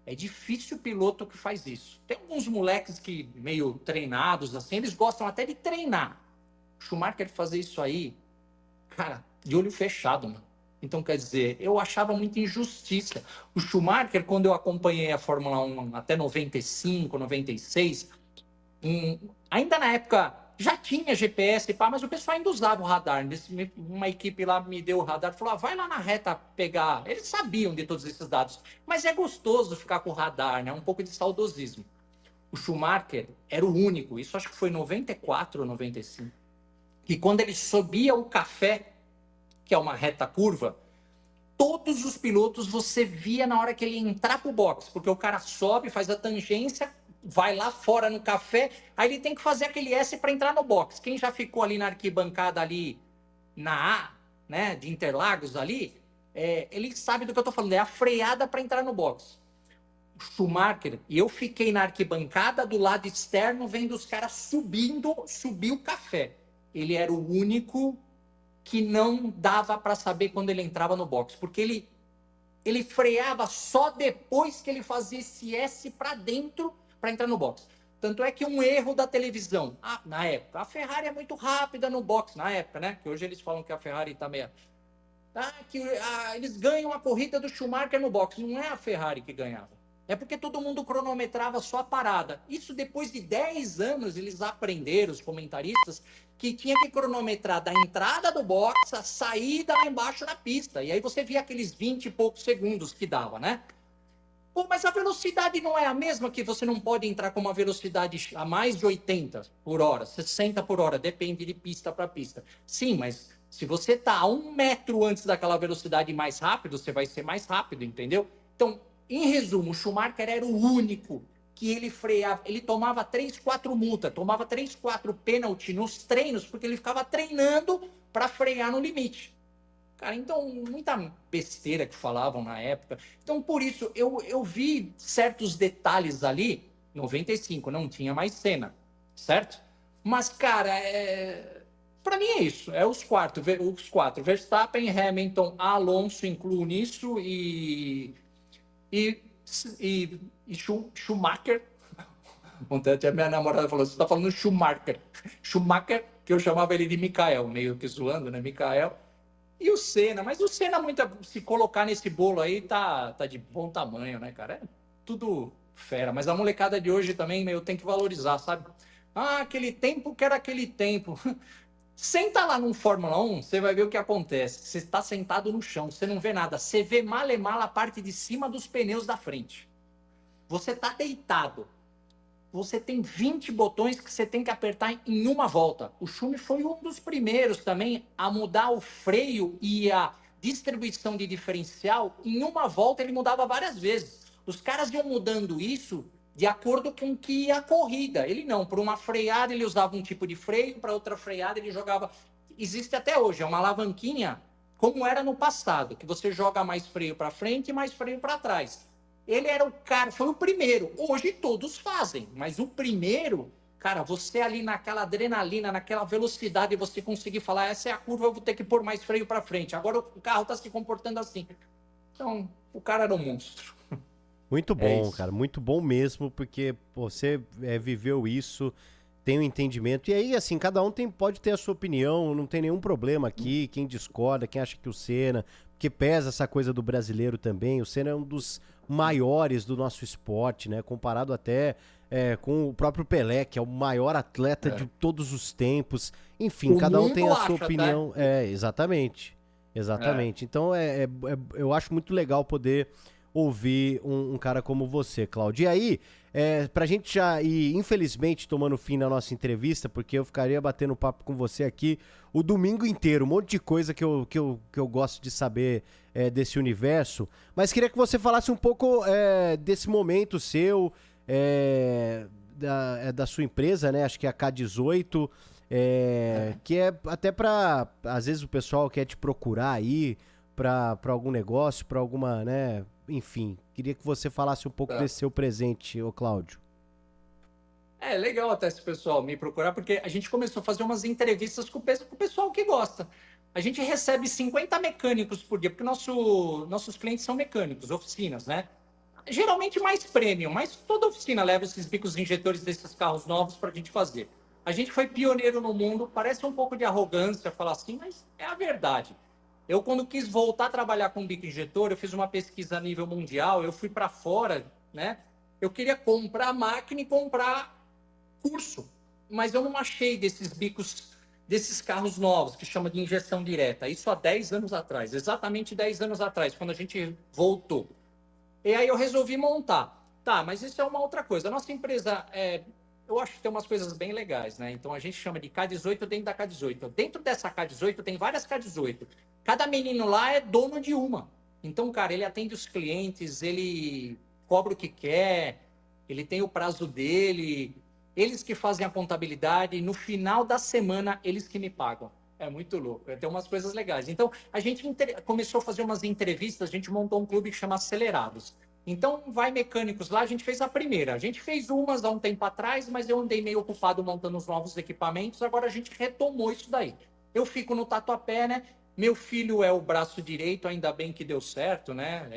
B: é difícil o piloto que faz isso. Tem alguns moleques que, meio treinados, assim, eles gostam até de treinar. O Schumacher fazer isso aí, cara, de olho fechado, mano. Então, quer dizer, eu achava muita injustiça. O Schumacher, quando eu acompanhei a Fórmula 1 até 95, 96, ainda na época já tinha GPS, pá, mas o pessoal ainda usava o radar. Uma equipe lá me deu o radar e falou: vai lá na reta pegar. Eles sabiam de todos esses dados, mas é gostoso ficar com o radar, né? Um pouco de saudosismo. O Schumacher era o único, isso acho que foi 94 ou 95, que quando ele subia o café, que é uma reta curva, todos os pilotos você via na hora que ele entrar pro box, porque o cara sobe, faz a tangência, vai lá fora no café, aí ele tem que fazer aquele S para entrar no box. Quem já ficou ali na arquibancada ali na A, né, de Interlagos ali, ele sabe do que eu tô falando, é a freada para entrar no box. Schumacher, e eu fiquei na arquibancada do lado externo vendo os caras subir o café. Ele era o único que não dava para saber quando ele entrava no box, porque ele freava só depois que ele fazia esse S para dentro para entrar no box. Tanto é que um erro da televisão, na época, a Ferrari é muito rápida no box, na época, né? Que hoje eles falam que a Ferrari tá meio... eles ganham a corrida do Schumacher no box. Não é a Ferrari que ganhava. É porque todo mundo cronometrava só a parada. Isso depois de 10 anos eles aprenderam, os comentaristas, que tinha que cronometrar da entrada do box a saída lá embaixo da pista. E aí você via aqueles 20 e poucos segundos que dava, né? Pô, mas a velocidade não é a mesma, que você não pode entrar com uma velocidade a mais de 80 por hora, 60 por hora, depende de pista para pista. Sim, mas se você tá a 1 metro antes daquela velocidade mais rápido, você vai ser mais rápido, entendeu? Então, em resumo, o Schumacher era o único que ele freava, ele tomava 3, 4 multas, tomava 3, 4 pênalti nos treinos, porque ele ficava treinando para frear no limite. Cara, então, muita besteira que falavam na época. Então, por isso, eu vi certos detalhes ali. 95, não tinha mais cena, certo? Mas, cara, para mim é isso. É os quatro. Verstappen, Hamilton, Alonso, incluo nisso, e, Schumacher. Ontem até minha namorada falou, você está falando Schumacher. Schumacher, que eu chamava ele de Mikael, meio que zoando, né? Mikael. E o Senna, mas o Senna, se colocar nesse bolo aí, tá de bom tamanho, né, cara? É tudo fera. Mas a molecada de hoje também, meu, tem que valorizar, sabe? Aquele tempo que era aquele tempo. Senta lá num Fórmula 1, você vai ver o que acontece. Você está sentado no chão, você não vê nada. Você vê mal e mal a parte de cima dos pneus da frente. Você tá deitado. Você tem 20 botões que você tem que apertar em uma volta. O Schumi foi um dos primeiros também a mudar o freio e a distribuição de diferencial. Em uma volta ele mudava várias vezes. Os caras iam mudando isso de acordo com que ia a corrida. Ele não, por uma freada ele usava um tipo de freio, para outra freada ele jogava... Existe até hoje, é uma alavanquinha, como era no passado, que você joga mais freio para frente e mais freio para trás. Ele era o cara, foi o primeiro. Hoje todos fazem, mas o primeiro, cara, você ali naquela adrenalina, naquela velocidade, você conseguir falar, essa é a curva, eu vou ter que pôr mais freio para frente. Agora o carro tá se comportando assim. Então, o cara era um monstro.
A: Muito bom, cara, muito bom mesmo, porque você viveu isso, tem um entendimento. E aí, assim, cada um pode ter a sua opinião, não tem nenhum problema aqui. Quem discorda, quem acha que o Senna, porque pesa essa coisa do brasileiro também. O Senna é um dos maiores do nosso esporte, né? Comparado até com o próprio Pelé, que é o maior atleta de todos os tempos. Enfim, cada um tem a sua opinião. Exatamente. Exatamente. Então, eu acho muito legal poder ouvir um cara como você, Cláudio. E aí, pra gente já ir, infelizmente, tomando fim na nossa entrevista, porque eu ficaria batendo papo com você aqui o domingo inteiro, um monte de coisa que eu gosto de saber desse universo, mas queria que você falasse um pouco desse momento seu, da sua empresa, né? Acho que é a K18, que é até pra, às vezes o pessoal quer te procurar aí pra algum negócio, pra alguma, né? Enfim, queria que você falasse um pouco desse seu presente, ô Cláudio.
B: É legal até esse pessoal me procurar, porque a gente começou a fazer umas entrevistas com o pessoal que gosta. A gente recebe 50 mecânicos por dia, porque nossos clientes são mecânicos, oficinas, né? Geralmente mais premium, mas toda oficina leva esses bicos injetores desses carros novos para a gente fazer. A gente foi pioneiro no mundo, parece um pouco de arrogância falar assim, mas é a verdade. Eu, quando quis voltar a trabalhar com bico injetor, eu fiz uma pesquisa a nível mundial, eu fui para fora, né? Eu queria comprar a máquina e comprar curso, mas eu não achei desses carros novos, que chama de injeção direta. Isso há 10 anos atrás, exatamente 10 anos atrás, quando a gente voltou. E aí eu resolvi montar. Tá, mas isso é uma outra coisa. A nossa empresa, eu acho que tem umas coisas bem legais, né? Então a gente chama de K18 dentro da K18. Dentro dessa K18 tem várias K18. Cada menino lá é dono de uma. Então, cara, ele atende os clientes, ele cobra o que quer, ele tem o prazo dele, eles que fazem a contabilidade, e no final da semana, eles que me pagam. É muito louco, tem umas coisas legais. Então, a gente começou a fazer umas entrevistas, a gente montou um clube que chama Acelerados. Então, vai mecânicos lá, a gente fez a primeira. A gente fez umas há um tempo atrás, mas eu andei meio ocupado montando os novos equipamentos, agora a gente retomou isso daí. Eu fico no Tatuapé, né? Meu filho é o braço direito, ainda bem que deu certo, né?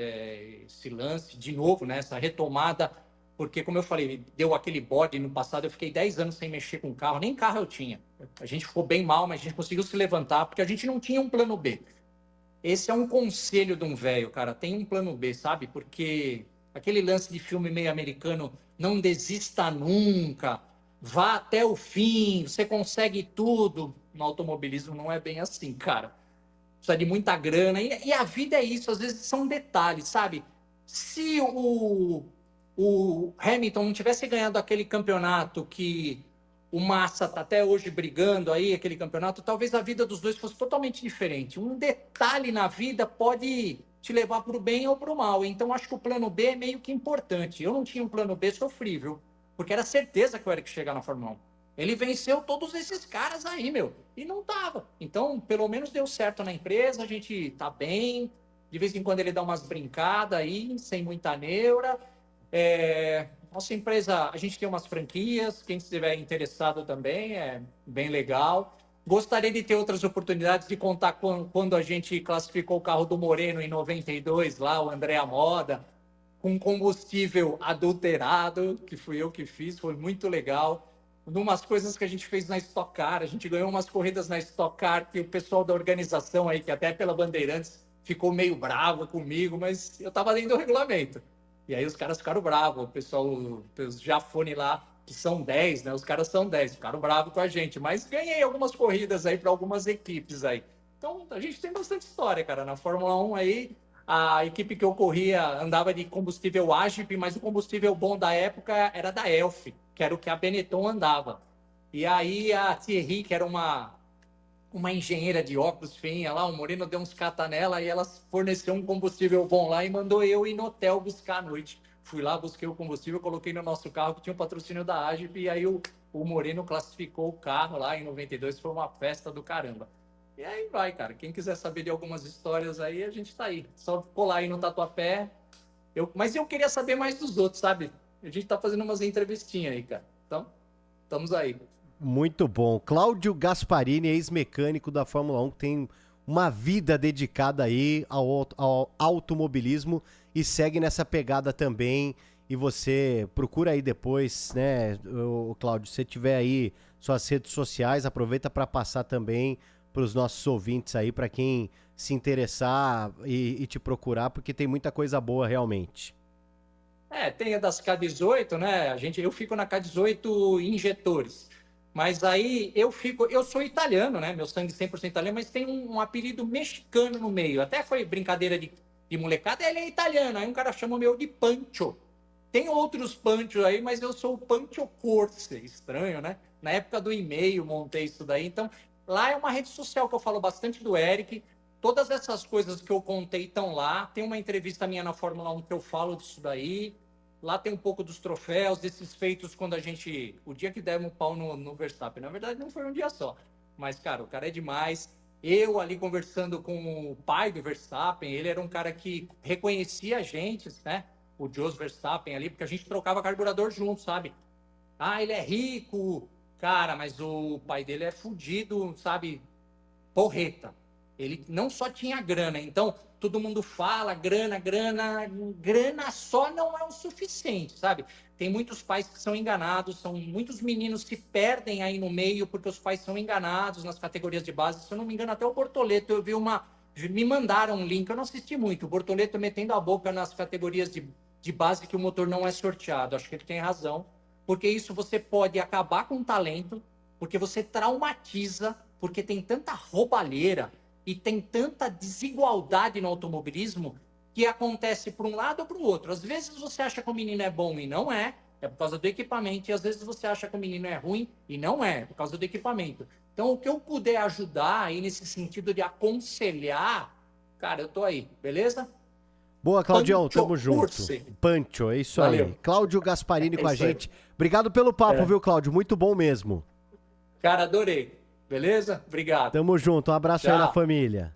B: Esse lance, de novo, né? Essa retomada, porque, como eu falei, deu aquele bode no passado, eu fiquei 10 anos sem mexer com carro, nem carro eu tinha. A gente ficou bem mal, mas a gente conseguiu se levantar, porque a gente não tinha um plano B. Esse é um conselho de um velho, cara. Tem um plano B, sabe? Porque aquele lance de filme meio americano, não desista nunca, vá até o fim, você consegue tudo. No automobilismo não é bem assim, cara. Precisa de muita grana. E a vida é isso, às vezes são detalhes, sabe? Se o Hamilton não tivesse ganhado aquele campeonato que o Massa está até hoje brigando aí, aquele campeonato, talvez a vida dos dois fosse totalmente diferente. Um detalhe na vida pode te levar para o bem ou para o mal. Então, acho que o plano B é meio que importante. Eu não tinha um plano B sofrível, porque era certeza que o Eric ia chegar na Fórmula 1. Ele venceu todos esses caras aí, meu, e não tava. Então, pelo menos deu certo na empresa, a gente tá bem. De vez em quando ele dá umas brincadas aí, sem muita neura. Nossa empresa, a gente tem umas franquias, quem estiver interessado também, é bem legal. Gostaria de ter outras oportunidades de contar quando a gente classificou o carro do Moreno em 92, lá, o André Moda, com combustível adulterado, que fui eu que fiz, foi muito legal. Numas coisas que a gente fez na Stock Car, a gente ganhou umas corridas na Stock Car, que o pessoal da organização aí, que até pela Bandeirantes, ficou meio bravo comigo, mas eu estava dentro do regulamento. E aí os caras ficaram bravos, o pessoal, os Jafone lá, que são 10, né? Os caras são 10, ficaram bravos com a gente, mas ganhei algumas corridas aí para algumas equipes aí. Então, a gente tem bastante história, cara. Na Fórmula 1 aí, a equipe que eu corria andava de combustível Agip, mas o combustível bom da época era da Elf, que era o que a Benetton andava. E aí a Thierry, que era uma engenheira de óculos feinha lá, o Moreno deu uns cata nela e ela forneceu um combustível bom lá e mandou eu ir no hotel buscar à noite. Fui lá, busquei o combustível, coloquei no nosso carro que tinha um patrocínio da Agip e aí o Moreno classificou o carro lá em 92, foi uma festa do caramba. E aí vai, cara. Quem quiser saber de algumas histórias aí, a gente tá aí. Só colar aí no Tatuapé. Mas eu queria saber mais dos outros, sabe? A gente tá fazendo umas entrevistinhas aí, cara. Então, estamos aí.
A: Muito bom. Cláudio Gasparini, ex-mecânico da Fórmula 1, que tem uma vida dedicada aí ao automobilismo e segue nessa pegada também. E você procura aí depois, né, o Cláudio, se você tiver aí suas redes sociais, aproveita para passar também para os nossos ouvintes aí, para quem se interessar e te procurar, porque tem muita coisa boa realmente.
B: Tem a das K18, né? Eu fico na K18 injetores. Mas aí eu sou italiano, né? Meu sangue 100% italiano, mas tem um apelido mexicano no meio. Até foi brincadeira de molecada, ele é italiano. Aí um cara chamou meu de Pancho. Tem outros Pancho aí, mas eu sou o Pancho Corse. Estranho, né? Na época do e-mail montei isso daí. Então, lá é uma rede social que eu falo bastante do Eric. Todas essas coisas que eu contei estão lá. Tem uma entrevista minha na Fórmula 1 que eu falo disso daí. Lá tem um pouco dos troféus, desses feitos quando a gente... O dia que demos um pau no Verstappen. Na verdade, não foi um dia só. Mas, cara, o cara é demais. Eu ali conversando com o pai do Verstappen, ele era um cara que reconhecia a gente, né? O Jos Verstappen ali, porque a gente trocava carburador junto, sabe? Ah, ele é rico. Cara, mas o pai dele é fudido, sabe? Porreta. Ele não só tinha grana, então todo mundo fala grana, grana, grana só não é o suficiente, sabe? Tem muitos pais que são enganados, são muitos meninos que perdem aí no meio porque os pais são enganados nas categorias de base. Se eu não me engano, até o Bortoleto, eu vi me mandaram um link, eu não assisti muito, o Bortoleto metendo a boca nas categorias de base que o motor não é sorteado. Acho que ele tem razão, porque isso você pode acabar com o talento, porque você traumatiza, porque tem tanta roubalheira e tem tanta desigualdade no automobilismo que acontece para um lado ou para o outro. Às vezes você acha que o menino é bom e não é por causa do equipamento, e às vezes você acha que o menino é ruim e não é por causa do equipamento. Então, o que eu puder ajudar aí nesse sentido de aconselhar, cara, eu tô aí, beleza?
A: Boa, Claudião,
B: Pancho
A: tamo junto.
B: Curse.
A: Pancho, é isso
B: Valeu.
A: aí. Cláudio Gasparini com a
B: isso aí.
A: gente. Obrigado pelo papo, viu, Cláudio? Muito bom mesmo.
B: Cara, adorei. Beleza? Obrigado.
A: Tamo junto, um abraço aí
B: Tchau.
A: na família.